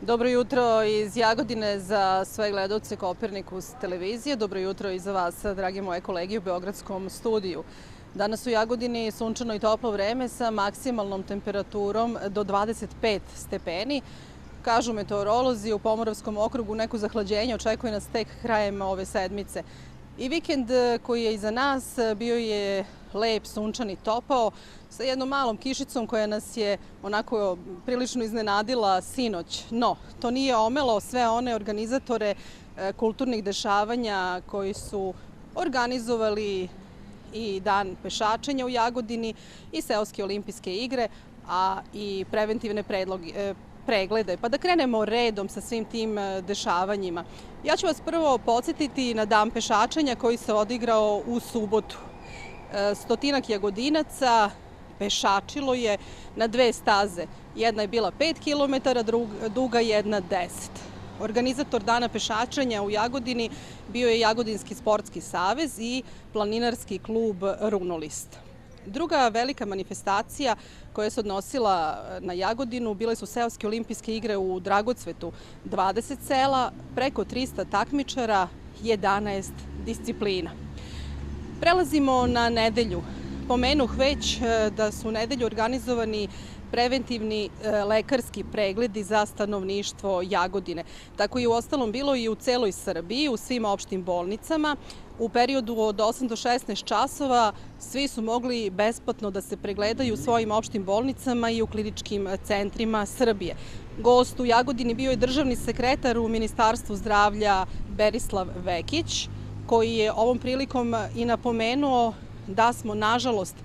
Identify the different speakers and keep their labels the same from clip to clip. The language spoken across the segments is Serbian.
Speaker 1: Dobro jutro iz Jagodine za sve gledalce Kopernikus televizije. Dobro jutro i za vas, dragi moje kolege u Beogradskom studiju. Danas u Jagodini sunčano i toplo vreme sa maksimalnom temperaturom do 25 stepeni. Kažu meteorolozi, u Pomoravskom okrugu neko zahlađenje očekuje nas tek krajem ove sedmice. I vikend koji je iza nas bio je lep, sunčan i topao, sa jednom malom kišicom koja nas je onako prilično iznenadila sinoć. No, to nije omelo sve one organizatore kulturnih dešavanja koji su organizovali i dan pešačenja u Jagodini i seoske olimpijske igre, a i preventivne preglede. Pa da krenemo redom sa svim tim dešavanjima. Ja ću vas prvo podsjetiti na dan pešačenja koji se odigrao u subotu. Stotinak Jagodinaca pešačilo je na dve staze. Jedna je bila 5 km duga, jedna 10. Organizator dana pešačenja u Jagodini bio je Jagodinski sportski savez i planinarski klub Runolist. Druga velika manifestacija koja se odnosila na Jagodinu bile su seoske olimpijske igre u Dragocvetu. 20 sela, preko 300 takmičara, 11 disciplina. Prelazimo na nedelju. Pomenuh već da su u nedelju organizovani preventivni lekarski pregledi za stanovništvo Jagodine. Tako je uostalom bilo i u celoj Srbiji, u svim opštim bolnicama. U periodu od 8 do 16 časova svi su mogli besplatno da se pregledaju u svojim opštim bolnicama i u kliničkim centrima Srbije. Gost u Jagodini bio je državni sekretar u Ministarstvu zdravlja Berislav Vekić, koji je ovom prilikom i napomenuo da smo, nažalost,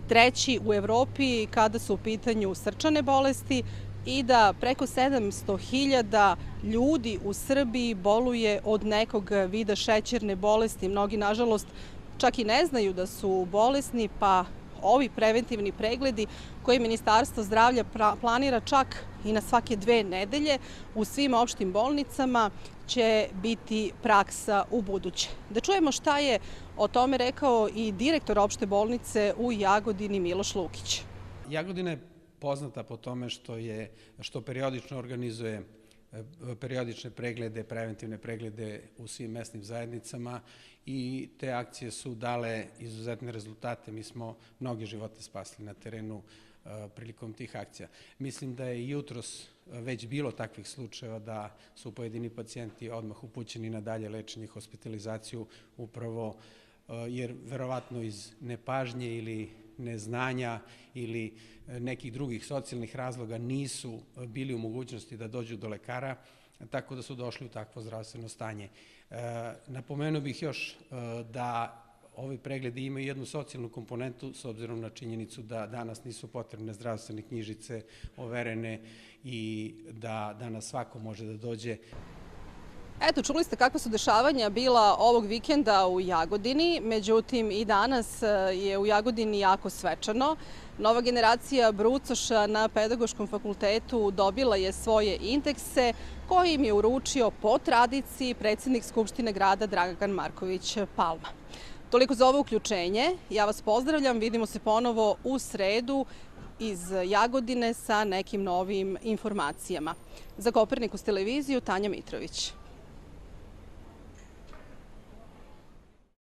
Speaker 1: treći u Evropi kada su u pitanju srčane bolesti i da preko 700.000 ljudi u Srbiji boluje od nekog vida šećerne bolesti. Mnogi, nažalost, čak i ne znaju da su bolesni, pa ovi preventivni pregledi koje Ministarstvo zdravlja planira čak i na svake 2 nedelje u svim opštim bolnicama će biti praksa u buduće. Da čujemo šta je o tome rekao i direktor opšte bolnice u Jagodini Miloš Lukić.
Speaker 2: Jagodina je poznata po tome što periodično organizuje periodične preglede, preventivne preglede u svim mesnim zajednicama i te akcije su dale izuzetne rezultate. Mi smo mnoge živote spasili na terenu prilikom tih akcija. Mislim da je jutros već bilo takvih slučajeva da su pojedini pacijenti odmah upućeni na dalje lečenje i hospitalizaciju upravo jer verovatno iz nepažnje ili neznanja ili nekih drugih socijalnih razloga nisu bili u mogućnosti da dođu do lekara, tako da su došli u takvo zdravstveno stanje. Napomenuo bih još da ovi pregledi imaju jednu socijalnu komponentu s obzirom na činjenicu da danas nisu potrebne zdravstvene knjižice overene i da danas svako može da dođe.
Speaker 1: Eto, čuli ste kakva su dešavanja bila ovog vikenda u Jagodini, međutim i danas je u Jagodini jako svečano. Nova generacija brucoša na Pedagoškom fakultetu dobila je svoje indekse koje im je uručio po tradiciji predsjednik Skupštine grada Dragan Marković Palma. Toliko za ovo uključenje. Ja vas pozdravljam, vidimo se ponovo u sredu iz Jagodine sa nekim novim informacijama. Za Kopernikus televiziju, Tanja Mitrović.